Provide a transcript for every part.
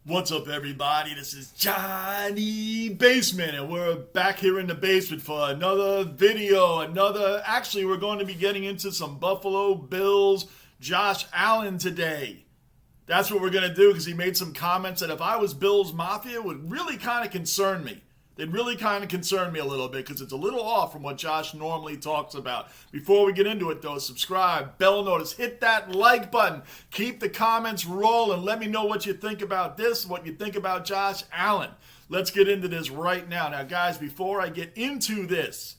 What's up, everybody? This is Johnny Basement, and we're back here in the basement for another video. Actually, we're going to be getting into some Buffalo Bills Josh Allen today. That's what we're going to do because he made some comments that if I was Bills Mafia, it would really kind of concern me. They'd really kind of concern me a little bit because it's a little off from what Josh normally talks about. Before we get into it, though, subscribe, bell notice, hit that like button. Keep the comments rolling. Let me know what you think about this, what you think about Josh Allen. Let's get into this right now. Now, guys, before I get into this,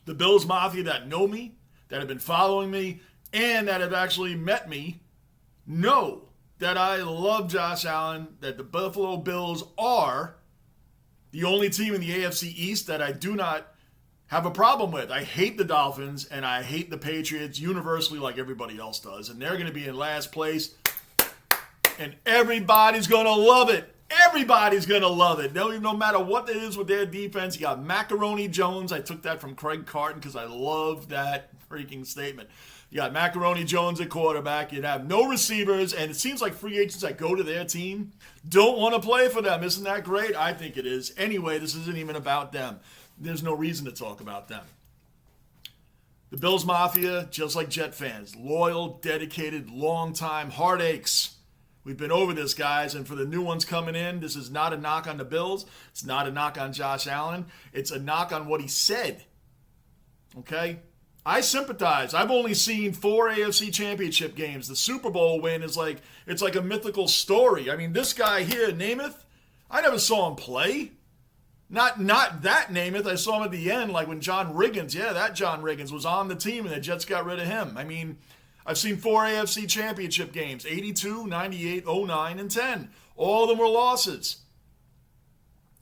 the Bills Mafia that know me, that have been following me, and that have actually met me, know that I love Josh Allen, that the Buffalo Bills are the only team in the AFC East that I do not have a problem with. I hate the Dolphins and I hate the Patriots universally like everybody else does. And they're going to be in last place. And everybody's going to love it. Everybody's going to love it. No matter what it is with their defense. You got Macaroni Jones. I took that from Craig Carton because I love that freaking statement. You got Macaroni Jones at quarterback. You'd have no receivers. And it seems like free agents that go to their team don't want to play for them. Isn't that great? I think it is. Anyway, this isn't even about them. There's no reason to talk about them. The Bills Mafia, just like Jet fans, loyal, dedicated, long-time heartaches. We've been over this, guys, and for the new ones coming in, this is not a knock on the Bills. It's not a knock on Josh Allen. It's a knock on what he said. Okay? I sympathize. I've only seen 4 AFC championship games. The Super Bowl win is it's like a mythical story. I mean, this guy here, Namath, I never saw him play. Not that Namath. I saw him at the end, like when John Riggins, that John Riggins was on the team and the Jets got rid of him. I mean, I've seen 4 AFC championship games, 82, 98, 09, and 10. All of them were losses.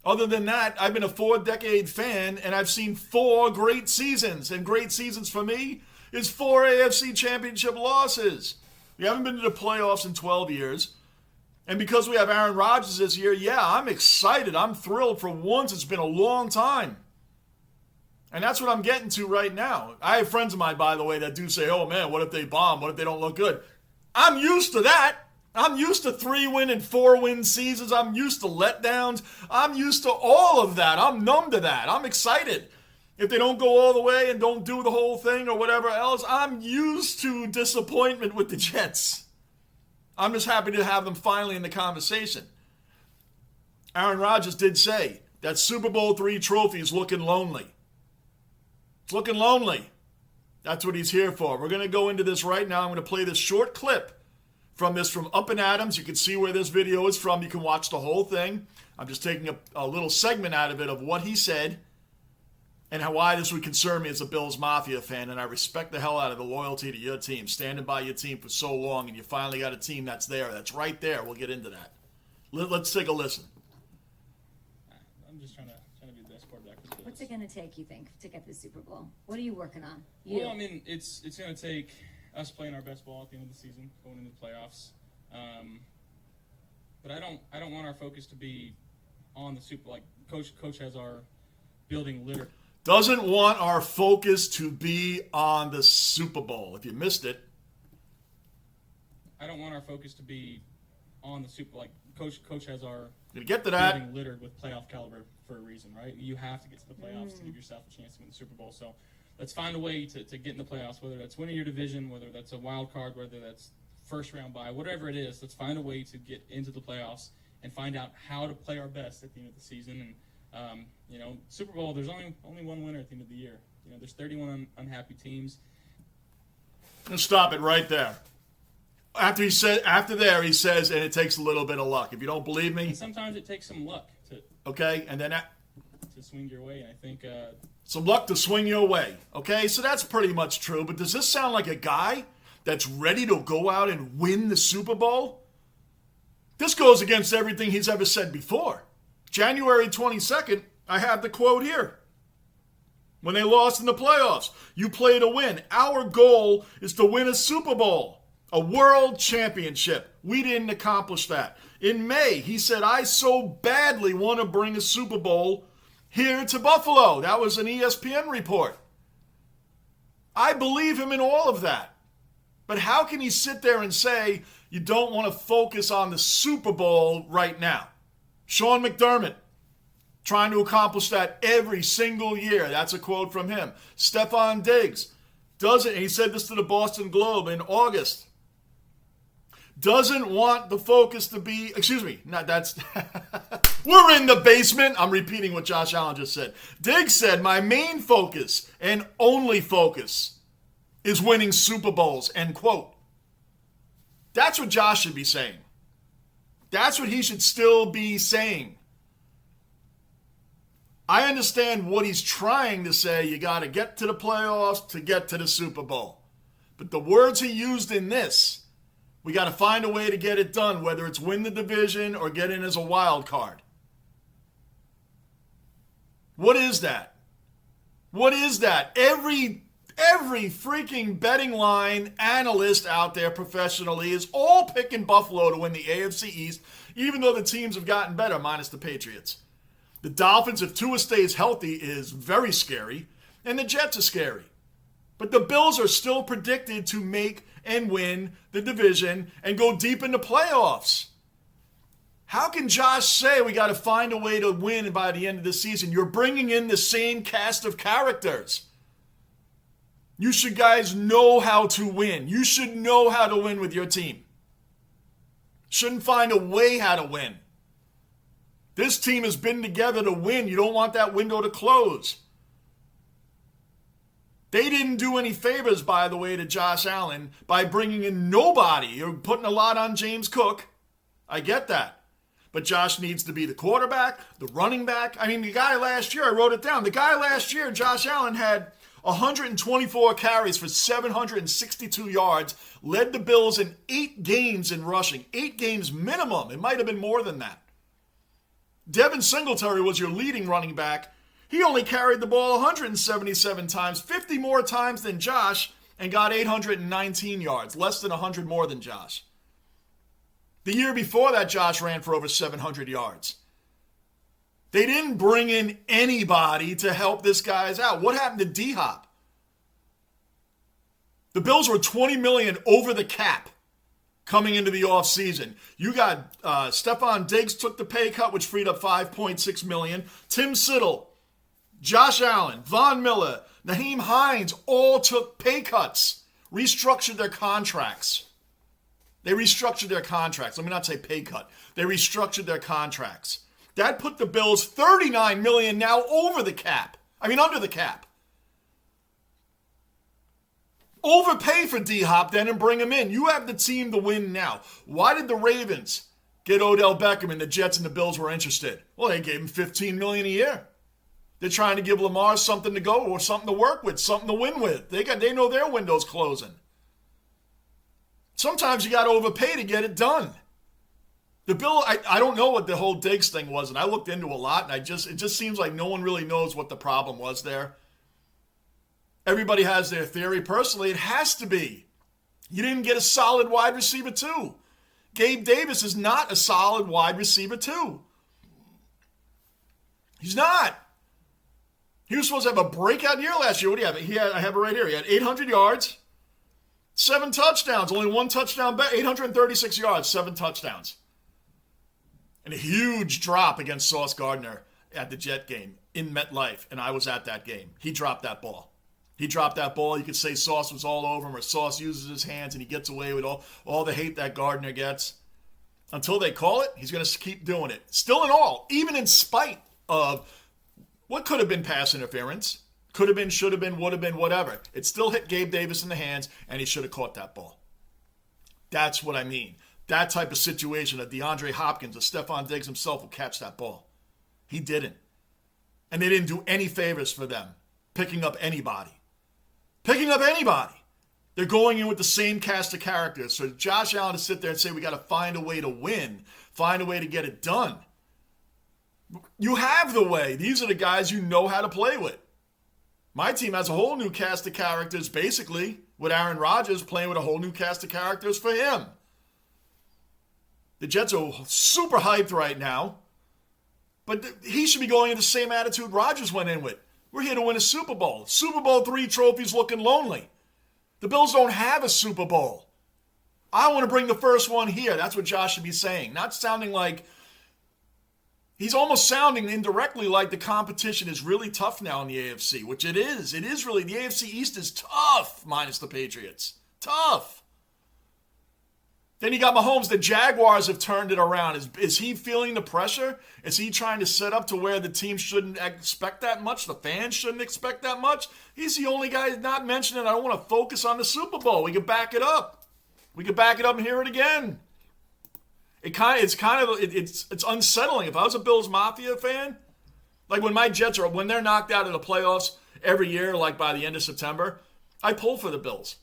Other than that, I've been a 4-decade fan, and I've seen 4 great seasons. And great seasons for me is 4 AFC championship losses. We haven't been to the playoffs in 12 years. And because we have Aaron Rodgers this year, I'm excited. I'm thrilled. For once, it's been a long time. And that's what I'm getting to right now. I have friends of mine, by the way, that do say, oh, man, what if they bomb? What if they don't look good? I'm used to that. I'm used to 3-win and 4-win seasons. I'm used to letdowns. I'm used to all of that. I'm numb to that. I'm excited. If they don't go all the way and don't do the whole thing or whatever else, I'm used to disappointment with the Jets. I'm just happy to have them finally in the conversation. Aaron Rodgers did say that Super Bowl III trophy is looking lonely. It's looking lonely. That's what he's here for. We're going to go into this right now. I'm going to play this short clip from Up and Adams. You can see where this video is from. You can watch the whole thing. I'm just taking a little segment out of it of what he said and why this would concern me as a Bills Mafia fan. And I respect the hell out of the loyalty to your team, standing by your team for so long, and you finally got a team that's there. That's right there. We'll get into that. Let's take a listen. I'm just trying to be the best quarterback for the Bills. What's it going to take, you think, to get the Super Bowl? What are you working on? Well, I mean, it's going to take us playing our best ball at the end of the season, going into the playoffs. But I don't want our focus to be on the Super. Like Coach has our building litter. Doesn't want our focus to be on the Super Bowl. If you missed it, I don't want our focus to be on the Super. Like Coach has our gonna get to that. building littered with playoff caliber for a reason, right? You have to get to the playoffs to give yourself a chance to win the Super Bowl. So let's find a way to get in the playoffs, whether that's winning your division, whether that's a wild card, whether that's first round bye, whatever it is. Let's find a way to get into the playoffs and find out how to play our best at the end of the season. And Super Bowl, there's only one winner at the end of the year. There's 31 unhappy teams. Let's stop it right there. After he says, and it takes a little bit of luck. If you don't believe me, And sometimes it takes some luck to and then swing your way. And I think some luck to swing your way. Okay, so that's pretty much true. But does this sound like a guy that's ready to go out and win the Super Bowl? This goes against everything he's ever said before. January 22nd, I have the quote here. When they lost in the playoffs, you play to win. Our goal is to win a Super Bowl, a world championship. We didn't accomplish that. In May, he said, I so badly want to bring a Super Bowl here to Buffalo. That was an ESPN report. I believe him in all of that. But how can he sit there and say, You don't want to focus on the Super Bowl right now. Sean McDermott, trying to accomplish that every single year. That's a quote from him. Stephon Diggs doesn't, he said this to the Boston Globe in August, doesn't want the focus to be, we're in the basement. I'm repeating what Josh Allen just said. Diggs said, my main focus and only focus is winning Super Bowls, end quote. That's what Josh should be saying. That's what he should still be saying. I understand what he's trying to say. You got to get to the playoffs to get to the Super Bowl. But the words he used in this, we got to find a way to get it done, whether it's win the division or get in as a wild card. What is that? What is that? Every freaking betting line analyst out there professionally is all picking Buffalo to win the AFC East, even though the teams have gotten better, minus the Patriots. The Dolphins, if Tua stays healthy, is very scary, and the Jets are scary. But the Bills are still predicted to make and win the division and go deep in the playoffs. How can Josh say we got to find a way to win by the end of the season? You're bringing in the same cast of characters. You should guys know how to win. You should know how to win with your team. Shouldn't find a way how to win. This team has been together to win. You don't want that window to close. They didn't do any favors, by the way, to Josh Allen by bringing in nobody. You're putting a lot on James Cook. I get that. But Josh needs to be the quarterback, the running back. I mean, the guy last year, I wrote it down. The guy last year, Josh Allen, had 124 carries for 762 yards, led the Bills in 8 games in rushing. 8 games minimum. It might have been more than that. Devin Singletary was your leading running back. He only carried the ball 177 times, 50 more times than Josh, and got 819 yards, less than 100 more than Josh. The year before that, Josh ran for over 700 yards. They didn't bring in anybody to help this guys out. What happened to D-Hop? The Bills were $20 million over the cap coming into the offseason. You got Stephon Diggs took the pay cut, which freed up $5.6 million. Tim Siddle, Josh Allen, Von Miller, Naheem Hines all took pay cuts, restructured their contracts. They restructured their contracts. Let me not say pay cut. They restructured their contracts. That put the Bills $39 million now over the cap. Under the cap. Overpay for D-Hop then and bring him in. You have the team to win now. Why did the Ravens get Odell Beckham and the Jets and the Bills were interested? Well, they gave him $15 million a year. They're trying to give Lamar something to go or something to work with, something to win with. They know their window's closing. Sometimes you got to overpay to get it done. The Bill, I don't know what the whole Diggs thing was, and I looked into a lot, and it just seems like no one really knows what the problem was there. Everybody has their theory. Personally, it has to be. You didn't get a solid wide receiver too. Gabe Davis is not a solid wide receiver too. He's not. He was supposed to have a breakout year last year. What do you have? I have it right here. He had 800 yards, 7 touchdowns, only 1 touchdown, 836 yards, 7 touchdowns. And a huge drop against Sauce Gardner at the Jet game in MetLife, and I was at that game. He dropped that ball. You could say Sauce was all over him, or Sauce uses his hands and he gets away with all the hate that Gardner gets. Until they call it, he's going to keep doing it. Still in all, even in spite of what could have been pass interference, could have been, should have been, would have been, whatever. It still hit Gabe Davis in the hands, and he should have caught that ball. That's what I mean. That type of situation, that DeAndre Hopkins or Stephon Diggs himself will catch that ball. He didn't. And they didn't do any favors for them, picking up anybody. They're going in with the same cast of characters. So Josh Allen to sit there and say, we got to find a way to win, find a way to get it done. You have the way. These are the guys you know how to play with. My team has a whole new cast of characters, basically, with Aaron Rodgers playing with a whole new cast of characters for him. The Jets are super hyped right now, but he should be going in the same attitude Rodgers went in with. We're here to win a Super Bowl. Super Bowl III trophy's looking lonely. The Bills don't have a Super Bowl. I want to bring the first one here. That's what Josh should be saying. Not sounding like, he's almost sounding indirectly like the competition is really tough now in the AFC, which it is. It is really. The AFC East is tough, minus the Patriots. Tough. Then you got Mahomes. The Jaguars have turned it around. Is he feeling the pressure? Is he trying to set up to where the team shouldn't expect that much? The fans shouldn't expect that much? He's the only guy not mentioning, I don't want to focus on the Super Bowl. We can back it up. We could back it up and hear it again. It's unsettling. If I was a Bills Mafia fan, like when my Jets when they're knocked out of the playoffs every year, like by the end of September, I pull for the Bills.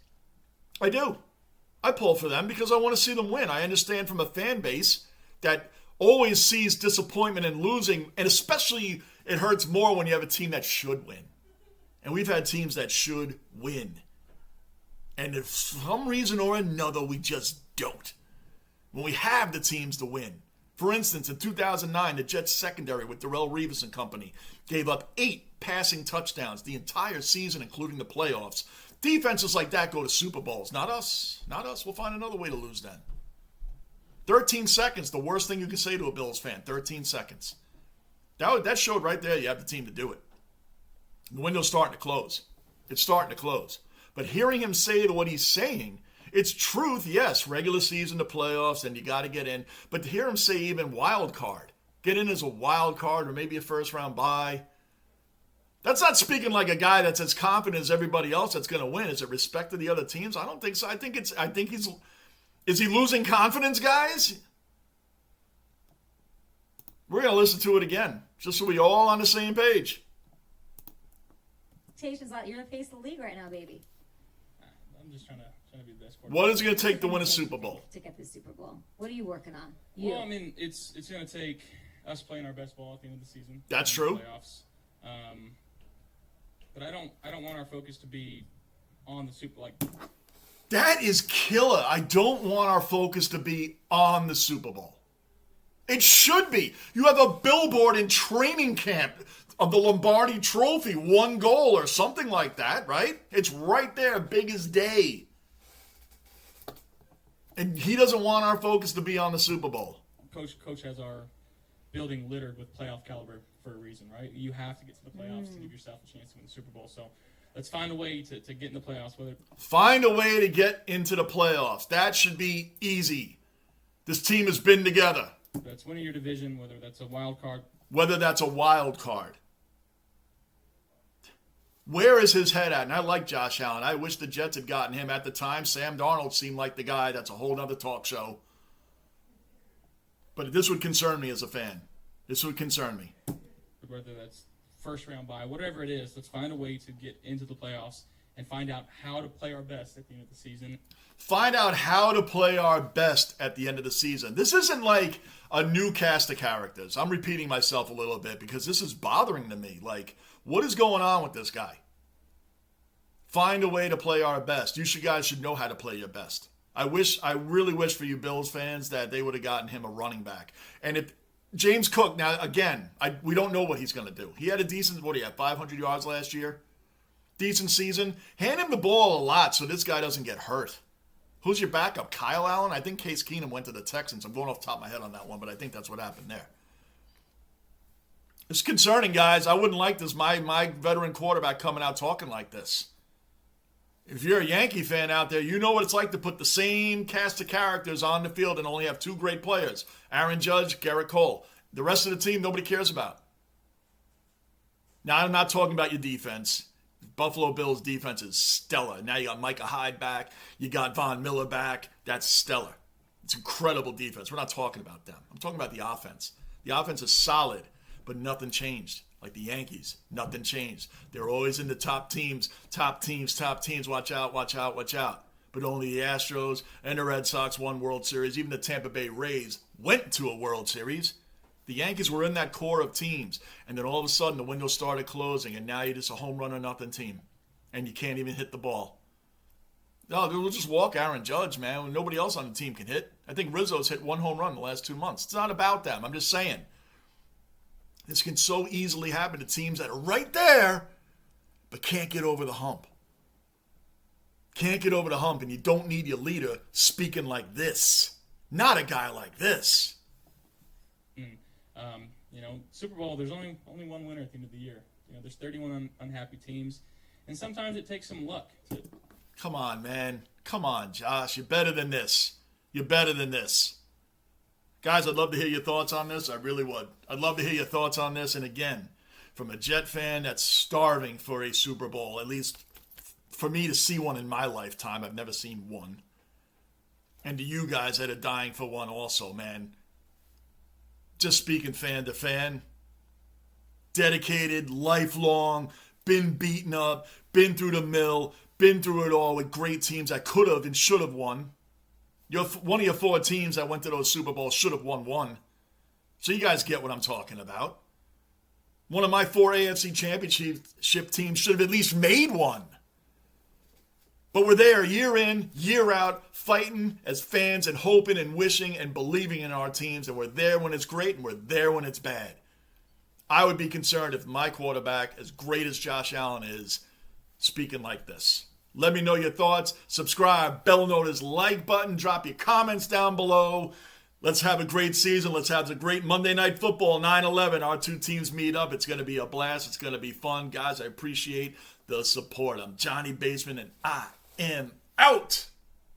I do. I pull for them because I want to see them win. I understand from a fan base that always sees disappointment in losing, and especially it hurts more when you have a team that should win. And we've had teams that should win. And if for some reason or another, we just don't. When we have the teams to win. For instance, in 2009, the Jets secondary with Darrelle Revis and company gave up 8 passing touchdowns the entire season, including the playoffs. Defenses like that go to Super Bowls. Not us. Not us. We'll find another way to lose then. 13 seconds, the worst thing you can say to a Bills fan. 13 seconds. That showed right there you have the team to do it. The window's starting to close. It's starting to close. But hearing him say what he's saying, it's truth, yes, regular season to playoffs, and you got to get in. But to hear him say even wild card, get in as a wild card or maybe a first-round bye, that's not speaking like a guy that's as confident as everybody else that's going to win. Is it respect to the other teams? I don't think so. I think he's, is he losing confidence, guys? We're going to listen to it again, just so we're all on the same page. You're the face of the league right now, baby. I'm just trying to be the best quarterback. What is it going to take to win a Super Bowl? To get the Super Bowl. What are you working on? Well, I mean, it's going to take us playing our best ball at the end of the season. That's true. Playoffs. But I don't want our focus to be on the Super like. That is killer. I don't want our focus to be on the Super Bowl. It should be. You have a billboard in training camp of the Lombardi Trophy, 1 goal or something like that, right? It's right there, big as day. And he doesn't want our focus to be on the Super Bowl. Coach has our building littered with playoff caliber for a reason, right? You have to get to the playoffs to give yourself a chance to win the Super Bowl. So let's find a way to get in the playoffs. Find a way to get into the playoffs. That should be easy. This team has been together. That's winning your division, whether that's a wild card. Whether that's a wild card. Where is his head at? And I like Josh Allen. I wish the Jets had gotten him at the time. Sam Darnold seemed like the guy. That's a whole other talk show. But this would concern me as a fan. This would concern me. Whether that's first round bye, whatever it is, let's find a way to get into the playoffs and find out how to play our best at the end of the season. Find out how to play our best at the end of the season. This isn't like a new cast of characters. I'm repeating myself a little bit because this is bothering to me. Like, what is going on with this guy? Find a way to play our best. You guys should know how to play your best. I really wish for you Bills fans that they would have gotten him a running back. And if James Cook, now again, we don't know what he's going to do. He had a decent, 500 yards last year? Decent season. Hand him the ball a lot so this guy doesn't get hurt. Who's your backup? Kyle Allen? I think Case Keenum went to the Texans. I'm going off the top of my head on that one, but I think that's what happened there. It's concerning, guys. I wouldn't like this, my veteran quarterback coming out talking like this. If you're a Yankee fan out there, you know what it's like to put the same cast of characters on the field and only have 2 great players. Aaron Judge, Garrett Cole. The rest of the team, nobody cares about. Now, I'm not talking about your defense. Buffalo Bills defense is stellar. Now you got Micah Hyde back. You got Von Miller back. That's stellar. It's incredible defense. We're not talking about them. I'm talking about the offense. The offense is solid, but nothing changed. Like the Yankees, nothing changed. They're always in the top teams. Watch out, watch out, watch out. But only the Astros and the Red Sox won World Series. Even the Tampa Bay Rays went to a World Series. The Yankees were in that core of teams. And then all of a sudden, the window started closing, and now you're just a home run or nothing team. And you can't even hit the ball. No, we'll just walk Aaron Judge, man. When nobody else on the team can hit. I think Rizzo's hit 1 home run in the last 2 months. It's not about them. I'm just saying. This can so easily happen to teams that are right there, but can't get over the hump. can't get over the hump, and you don't need your leader speaking like this. Not a guy like this. Super Bowl, there's only one winner at the end of the year. There's 31 unhappy teams, and sometimes it takes some luck. Come on, man. Come on, Josh. You're better than this. You're better than this. Guys, I'd love to hear your thoughts on this. I really would. I'd love to hear your thoughts on this. And again, from a Jet fan that's starving for a Super Bowl, at least for me to see one in my lifetime. I've never seen one. And to you guys that are dying for one also, man. Just speaking fan to fan. Dedicated, lifelong, been beaten up, been through the mill, been through it all with great teams that could have and should have won. One of your 4 teams that went to those Super Bowls should have won one. So you guys get what I'm talking about. One of my 4 AFC Championship teams should have at least made one. But we're there year in, year out, fighting as fans and hoping and wishing and believing in our teams. And we're there when it's great and we're there when it's bad. I would be concerned if my quarterback, as great as Josh Allen is, speaking like this. Let me know your thoughts. Subscribe, bell notice, like button, drop your comments down below. Let's have a great season. Let's have a great Monday Night Football, 9/11. Our 2 teams meet up. It's going to be a blast. It's going to be fun. Guys, I appreciate the support. I'm Johnny Basement, and I am out.